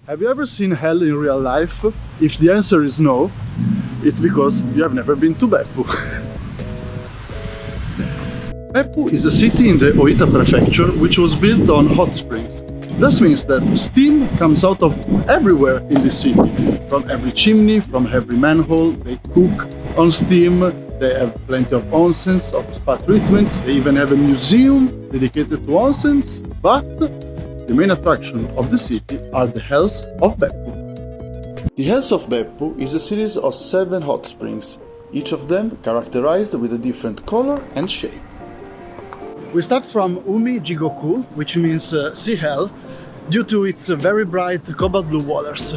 Have you ever seen hell in real life? If the answer is no, it's because you have never been to Beppu. Beppu is a city in the Oita prefecture which was built on hot springs. This means that steam comes out of everywhere in the city. From every chimney, from every manhole, they cook on steam, they have plenty of onsens, of spa treatments, they even have a museum dedicated to onsens, but the main attraction of the city are the Hells of Beppu. The Hells of Beppu is a series of 7 hot springs, each of them characterized with a different color and shape. We start from Umi Jigoku, which means sea hell, due to its very bright cobalt blue waters.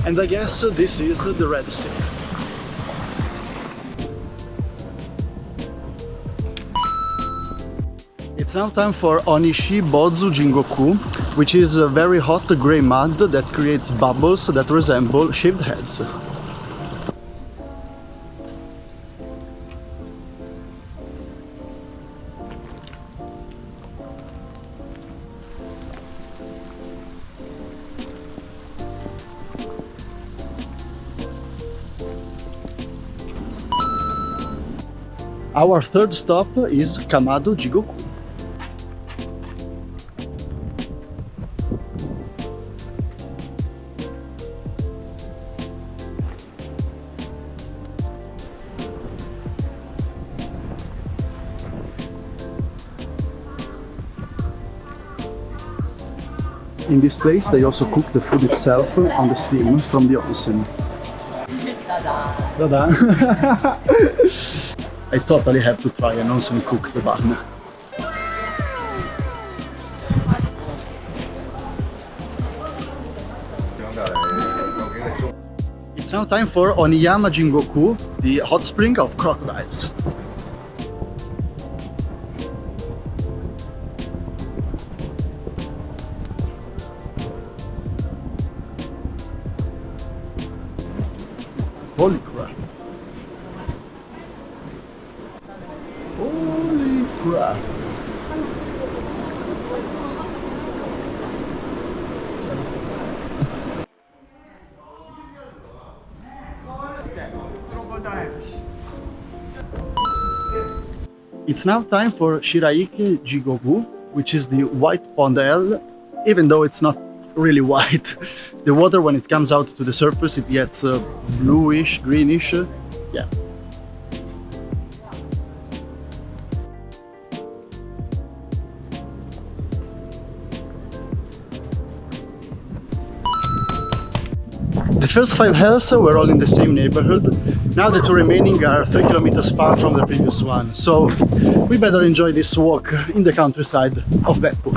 And I guess this is the Red Sea. It's now time for Onishi Bozu Jingoku, which is a very hot grey mud that creates bubbles that resemble shaved heads. Our third stop is Kamado Jigoku. In this place they also cook the food itself on the steam from the onsen. Tada! I totally have to try an onsen cooked bun. It's now time for Oniyama Jingoku, the hot spring of crocodiles. Holy crap! Holy crap! It's now time for Shiraike Jigoku, which is the white pond hell, even though it's not really white. The water, when it comes out to the surface, it gets bluish, greenish. Yeah. The first 5 hells were all in the same neighborhood. Now the 2 remaining are 3 kilometers far from the previous one, so we better enjoy this walk in the countryside of Beppu.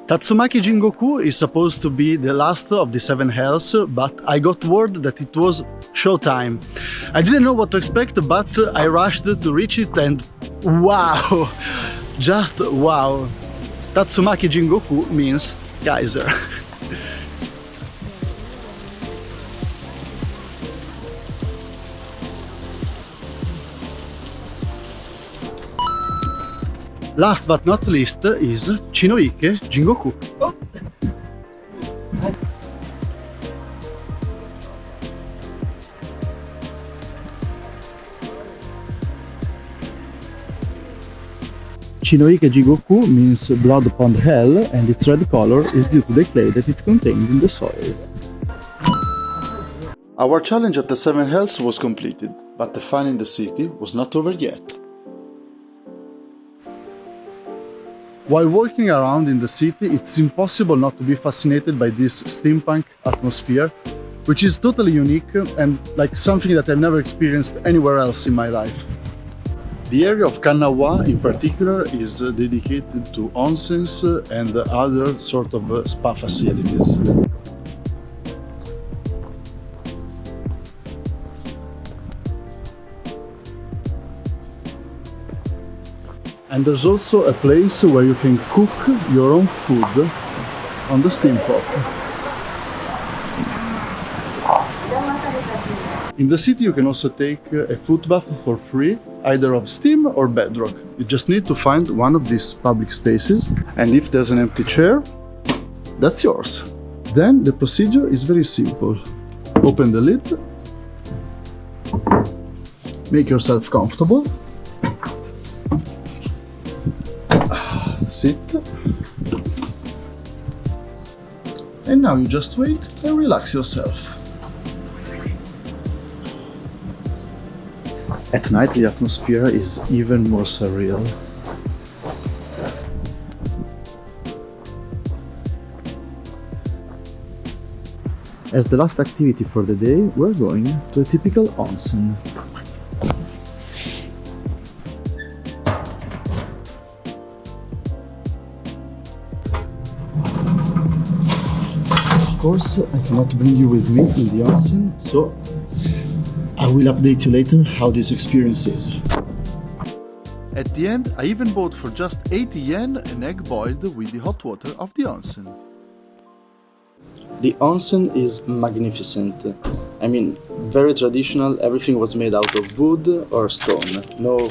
Tatsumaki Jingoku is supposed to be the last of the 7 hells, but I got word that it was showtime. I didn't know what to expect, but I rushed to reach it and wow! Just wow! Tatsumaki Jingoku means geyser. Last but not least is Chinoike Jingoku. Oh. Chinoike Jigoku means blood pond hell, and its red color is due to the clay that it's contained in the soil. Our challenge at the 7 hells was completed, but the fun in the city was not over yet. While walking around in the city, it's impossible not to be fascinated by this steampunk atmosphere, which is totally unique and like something that I've never experienced anywhere else in my life. The area of Kannawa in particular is dedicated to onsens and other sort of spa facilities. And there's also a place where you can cook your own food on the steam pot. In the city you can also take a foot bath for free, either of steam or bedrock. You just need to find one of these public spaces, and if there's an empty chair, that's yours. Then the procedure is very simple. Open the lid, make yourself comfortable, sit, and now you just wait and relax yourself. At night the atmosphere is even more surreal. As the last activity for the day, we're going to a typical onsen. Of course, I cannot bring you with me in the onsen, so I will update you later how this experience is. At the end, I even bought for just 80 yen an egg boiled with the hot water of the onsen. The onsen is magnificent. I mean, very traditional, everything was made out of wood or stone, no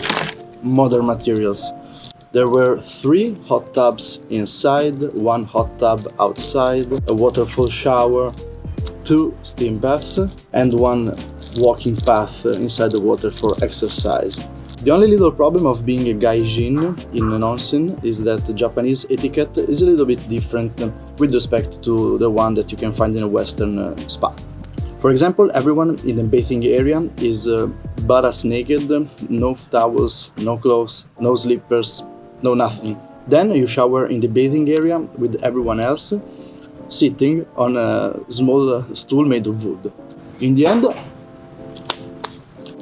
modern materials. There were 3 hot tubs inside, 1 hot tub outside, a waterfall shower, 2 steam baths, and 1 walking path inside the water for exercise. The only little problem of being a gaijin in an onsen is that the Japanese etiquette is a little bit different with respect to the one that you can find in a Western spa. For example, everyone in the bathing area is butt-ass naked, no towels, no clothes, no slippers, no nothing. Then you shower in the bathing area with everyone else, sitting on a small stool made of wood. In the end,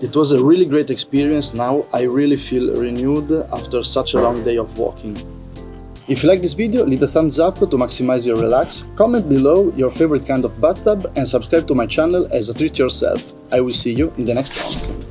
it was a really great experience. Now I really feel renewed after such a long day of walking. If you like this video, leave a thumbs up to maximize your relax, comment below your favorite kind of bathtub, and subscribe to my channel as a treat yourself. I will see you in the next episode.